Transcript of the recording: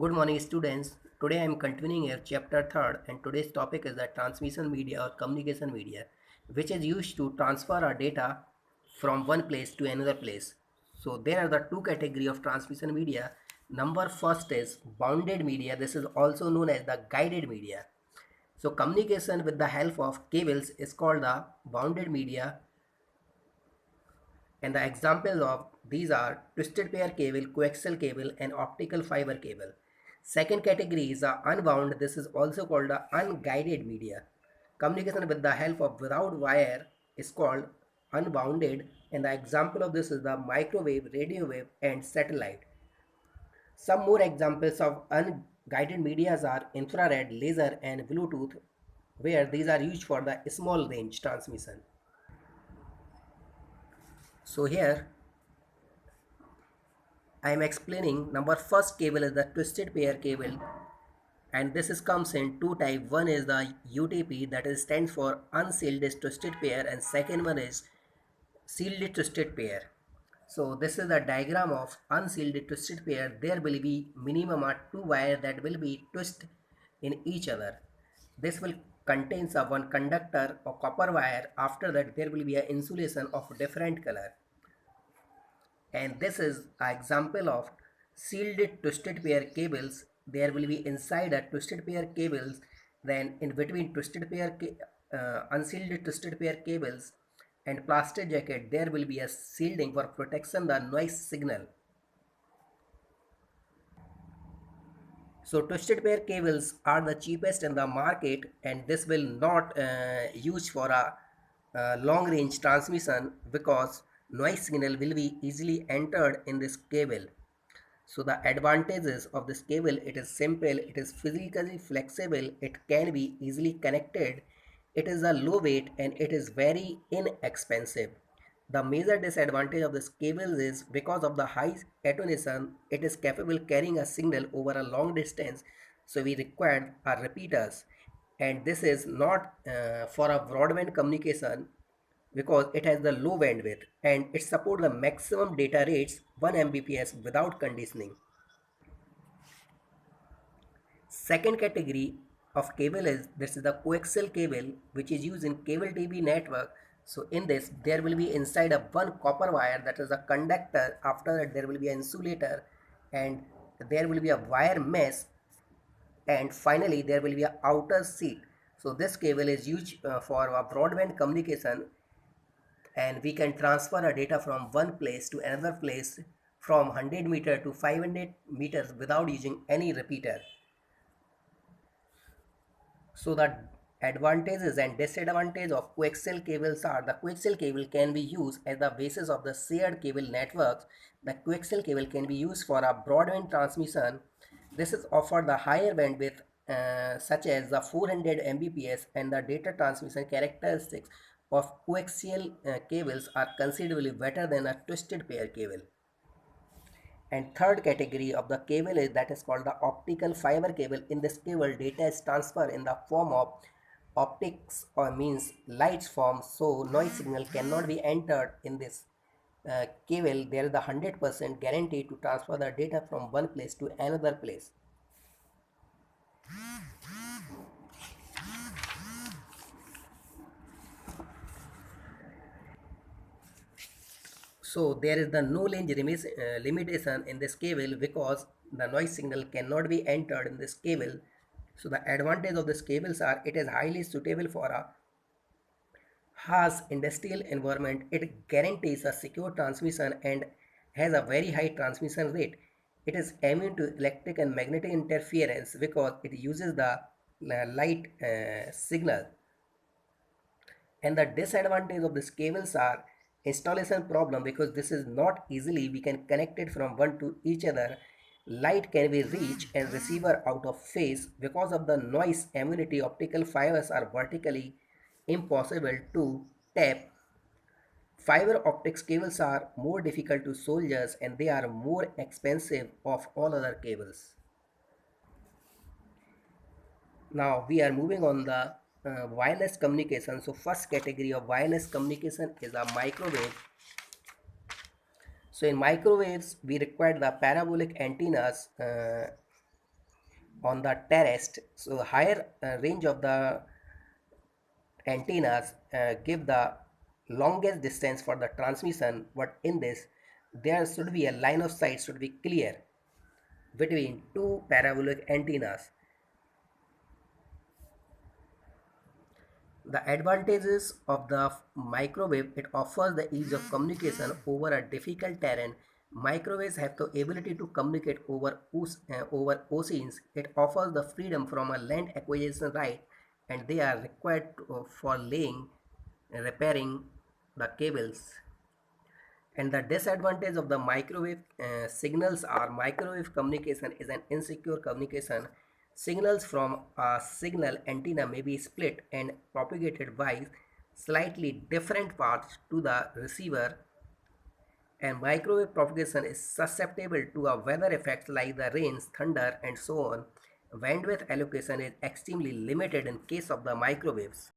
Good morning, students. Today I am continuing here chapter 3rd, and today's topic is the transmission media or communication media, which is used to transfer our data from one place to another place. So there are the two category of transmission media. Number first is bounded media. This is also known as the guided media. So communication with the help of cables is called the bounded media, and the examples of these are twisted pair cable, coaxial cable, and optical fiber cable. Second category is unbound. This is also called the unguided media. Communication with the help of without wire is called unbounded, and the example of this is the microwave, radio wave, and satellite. Some more examples of unguided medias are infrared, laser, and Bluetooth, where these are used for the small range transmission. So here I am explaining number first cable is the twisted pair cable, and this is comes in two type. One is the UTP, that is stands for unshielded twisted pair, and second one is shielded twisted pair. So this is the diagram of unshielded twisted pair. There will be minimum are two wire that will be twist in each other. This will contains a one conductor or copper wire. After that there will be an insulation of different color, and this is an example of shielded twisted pair cables. There will be inside a twisted pair cables, then in between twisted pair unshielded twisted pair cables and plastic jacket there will be a shielding for protection the noise signal. So twisted pair cables are the cheapest in the market, and this will not use for a long range transmission because noise signal will be easily entered in this cable. So the advantages of this cable, it is simple, it is physically flexible, it can be easily connected, it is a low weight, and it is very inexpensive. The major disadvantage of this cable is because of the high attenuation, it is capable carrying a signal over a long distance, so we require repeaters, and this is not for a broadband communication because it has the low bandwidth and it supports the maximum data rates 1 Mbps without conditioning. Second category of cable is this is the coaxial cable, which is used in cable TV network. So in this there will be inside a one copper wire, that is a conductor. After that there will be an insulator, and there will be a wire mesh, and finally there will be a outer sheet. So this cable is used for a broadband communication, and we can transfer our data from one place to another place from 100 meter to 500 meters without using any repeater. So the advantages and disadvantages of coaxial cables are: the coaxial cable can be used as the basis of the shared cable networks. The coaxial cable can be used for a broadband transmission. This is offered the higher bandwidth such as the 400 Mbps, and the data transmission characteristics of coaxial cables are considerably better than a twisted pair cable. And third category of the cable is that is called the optical fiber cable. In this cable data is transferred in the form of optics, or means lights form, so noise signal cannot be entered in this cable. There is the 100% guarantee to transfer the data from one place to another place. So there is the no range limitation in this cable because the noise signal cannot be entered in this cable. So the advantage of these cables are: it is highly suitable for a harsh industrial environment, it guarantees a secure transmission and has a very high transmission rate. It is immune to electric and magnetic interference because it uses the light signal. And the disadvantage of these cables are installation problem, because this is not easily we can connect it from one to each other. Light can be reached and receiver out of phase. Because of the noise immunity, optical fibers are vertically impossible to tap. Fiber optics cables are more difficult to soldiers, and they are more expensive of all other cables. Now we are moving on the wireless communication. So first category of wireless communication is a microwave. So in microwaves we require the parabolic antennas on the terrestrial. So higher range of the antennas give the longest distance for the transmission, but in this there should be a line of sight should be clear between two parabolic antennas. The advantages of the microwave, it offers the ease of communication over a difficult terrain. Microwaves have the ability to communicate over oceans. It offers the freedom from a land acquisition right, and they are required for laying and repairing the cables. And the disadvantage of the microwave signals are microwave communication is an insecure communication. Signals from a signal antenna may be split and propagated by slightly different paths to the receiver, and microwave propagation is susceptible to a weather effects like the rains, thunder, and so on. Bandwidth allocation is extremely limited in case of the microwaves.